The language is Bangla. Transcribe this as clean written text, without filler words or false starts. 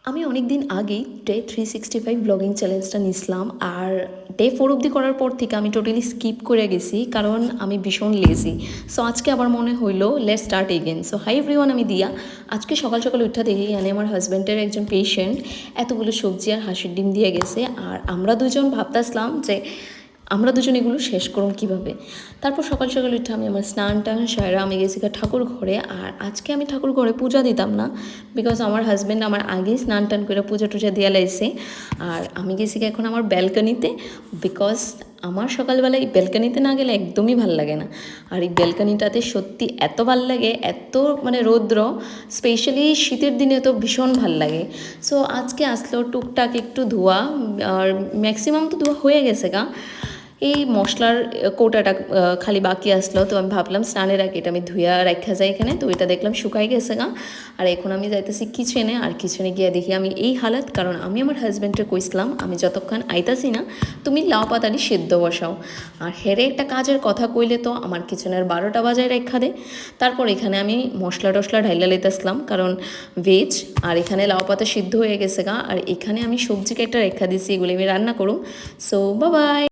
আমি অনেক দিন আগেই ডে 365 ব্লগিং চ্যালেঞ্জটা নিছিলাম আর ডে 4 অবধি করার পর থেকে আমি টোটালি স্কিপ করে গেছি কারণ আমি ভীষণ লেজি। সো আজকে আবার মনে হইলো let's start again. So hi everyone, আমি দিয়া। আজকে সকাল সকাল উঠা দেখি মানে আমার হাজব্যান্ডের একজন পেশেন্ট এতগুলো সবজি আর হাঁসের ডিম দিয়ে গেছে আর আমরা দুজন ভাবতেছিলাম যে আমরা দুজন এগুলো শেষ করুম কীভাবে। তারপর সকাল সকাল উঠে আমি আমার স্নান টান সারা আমি গেছি ঠাকুর ঘরে। আর আজকে আমি ঠাকুর ঘরে পূজা দিতাম না, বিকজ আমার হাজব্যান্ড আমার আগেই স্নান টান করে পূজা টুজা দিয়ে লাইছে। আর আমি গেছি এখন আমার ব্যালকানিতে, বিকজ আমার সকালবেলা এই ব্যালকানিতে না গেলে একদমই ভাল লাগে না। আর এই ব্যালকানিটাতে সত্যি এত ভাল লাগে, এত মানে রৌদ্র, স্পেশালি শীতের দিনে তো ভীষণ ভাল লাগে। সো আজকে আসলো টুকটাক একটু ধোয়া, আর ম্যাক্সিমাম তো ধোয়া হয়ে গেছে গা। এই মশলার কৌটাটা খালি বাকি আসলো, তো আমি ভাবলাম স্নানের আগে এটা আমি ধুইয়া রাখা যায় এখানে। তো এটা দেখলাম শুকাই গেছে গা। আর এখন আমি যাইতেছি কিচেনে, আর কিচেনে গিয়ে দেখি আমি এই হালাত, কারণ আমি আমার হাজব্যান্ডকে কইসলাম আমি যতক্ষণ আইতাছি না তুমি লাউ পাতালি সেদ্ধ বসাও। আর হেরে একটা কাজের কথা কইলে তো আমার কিচেনের 12টা বাজায় রেখা দে। তারপর এখানে আমি মশলা টশলা ঢাইলা লইতেছিলাম কারণ ভেজ। আর এখানে লাউ পাতা সিদ্ধ হয়ে গেছে গা। আর এখানে আমি সবজি একটা রেখা দিছি, এগুলি আমি রান্না করুম। So bye bye.